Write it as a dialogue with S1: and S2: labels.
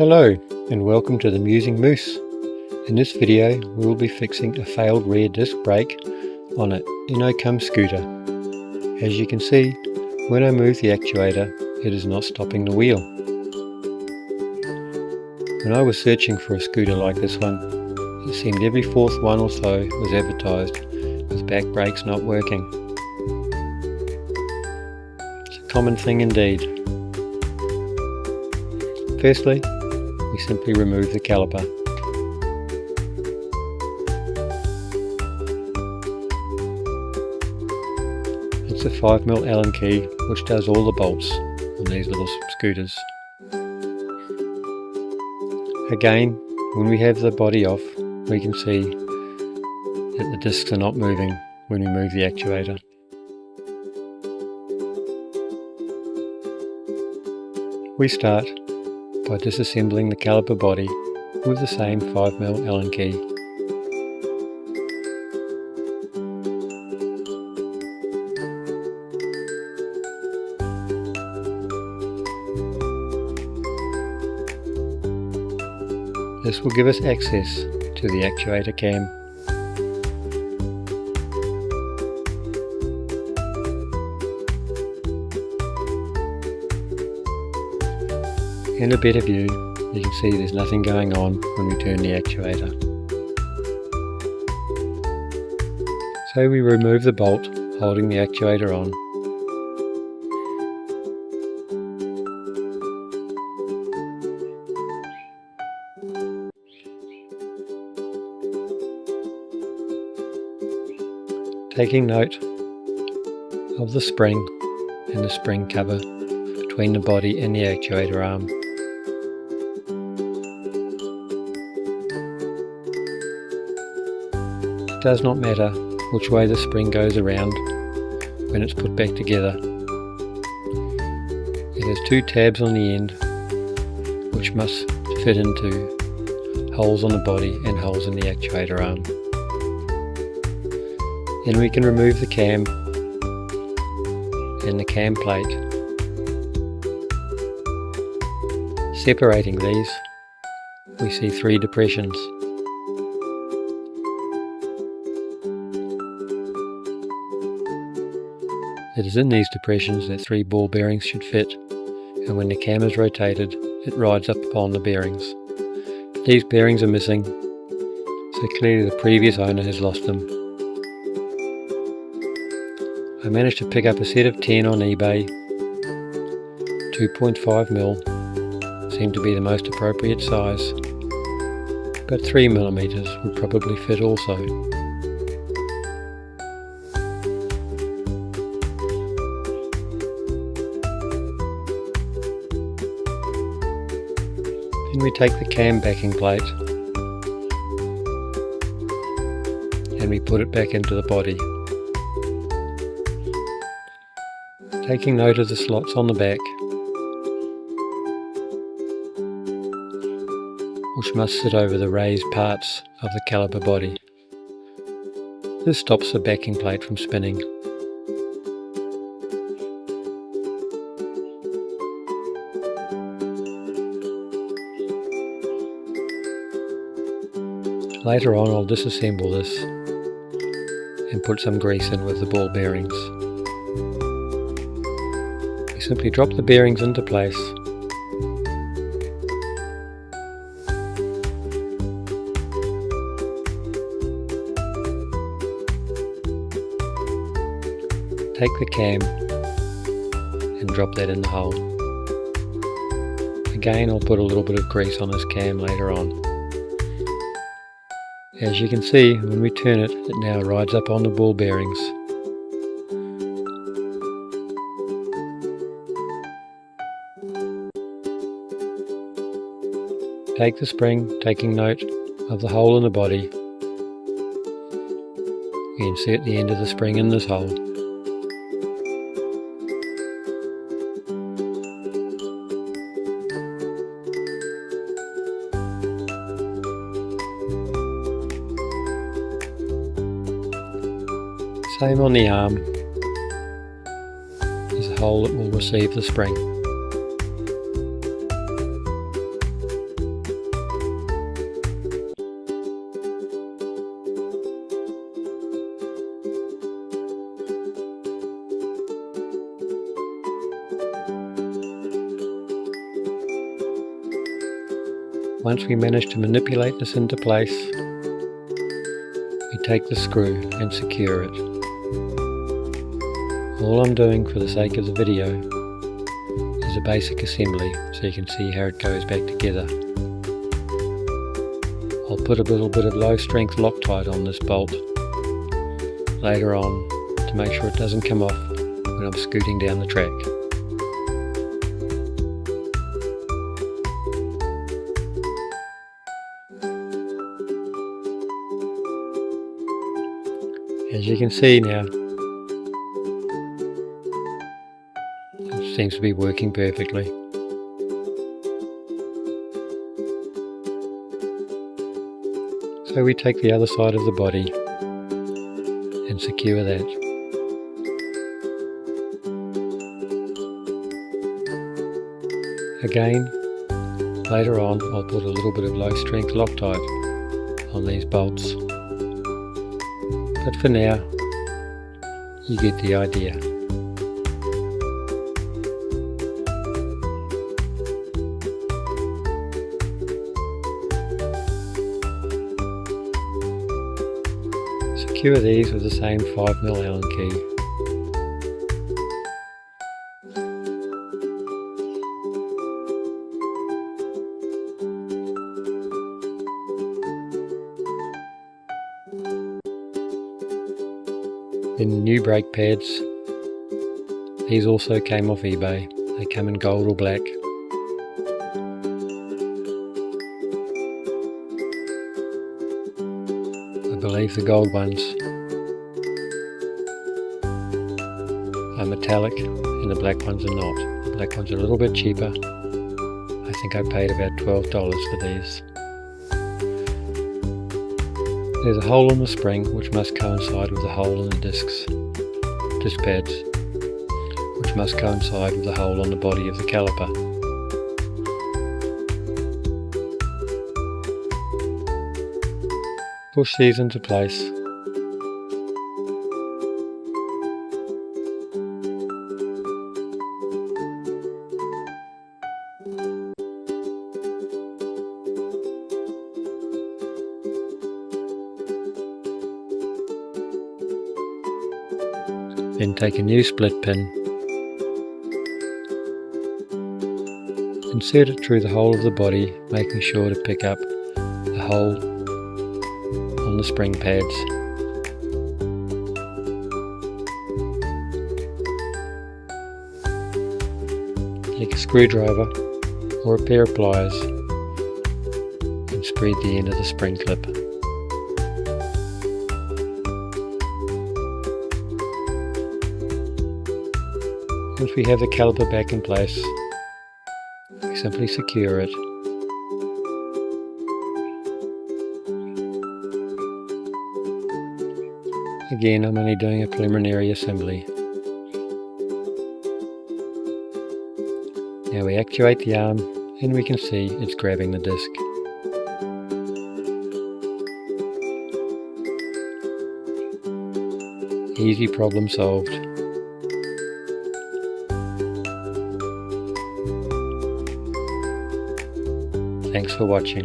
S1: Hello and welcome to the Musing Moose. In this video we will be fixing a failed rear disc brake on an Inokim scooter. As you can see, when I move the actuator it is not stopping the wheel. When I was searching for a scooter like this one, it seemed every fourth one or so was advertised with back brakes not working. It's a common thing indeed. Firstly, we simply remove the caliper. It's a 5mm Allen key which does all the bolts on these little scooters. Again, when we have the body off, we can see that the discs are not moving when we move the actuator. We start by disassembling the caliper body with the same 5mm Allen key. This will give us access to the actuator cam. In a better view, you can see there's nothing going on when we turn the actuator. So we remove the bolt holding the actuator on. Taking note of the spring and the spring cover between the body and the actuator arm. It does not matter which way the spring goes around when it's put back together. It has two tabs on the end which must fit into holes on the body and holes in the actuator arm. Then we can remove the cam and the cam plate. Separating these, we see three depressions. It is in these depressions that three ball bearings should fit, and when the cam is rotated, it rides up upon the bearings. But these bearings are missing, so clearly the previous owner has lost them. I managed to pick up a set of 10 on eBay. 2.5mm seemed to be the most appropriate size, but 3mm would probably fit also. Then we take the cam backing plate and we put it back into the body. Taking note of the slots on the back, which must sit over the raised parts of the caliper body. This stops the backing plate from spinning. Later on I'll disassemble this and put some grease in with the ball bearings. Simply drop the bearings into place. Take the cam and drop that in the hole. Again, I'll put a little bit of grease on this cam later on. As you can see, when we turn it, it now rides up on the ball bearings. Take the spring, taking note of the hole in the body. We insert the end of the spring in this hole. Same on the arm. There's a hole that will receive the spring. Once we manage to manipulate this into place, we take the screw and secure it. All I'm doing for the sake of the video is a basic assembly so you can see how it goes back together. I'll put a little bit of low strength Loctite on this bolt later on to make sure it doesn't come off when I'm scooting down the track. As you can see now, it seems to be working perfectly. So we take the other side of the body and secure that. Again, later on I'll put a little bit of low strength Loctite on these bolts. But for now, you get the idea. Secure these with the same 5mm Allen key. Then the new brake pads, these also came off eBay. They come in gold or black. I believe the gold ones are metallic and the black ones are not. The black ones are a little bit cheaper. I think I paid about $12 for these. There's a hole in the spring which must coincide with the hole in the disc pads, which must coincide with the hole on the body of the caliper. Push these into place. Then take a new split pin, insert it through the hole of the body, making sure to pick up the hole on the spring pads. Take a screwdriver or a pair of pliers and spread the end of the spring clip. Once we have the caliper back in place, we simply secure it. Again, I'm only doing a preliminary assembly. Now we actuate the arm and we can see it's grabbing the disc. Easy problem solved. Thanks for watching.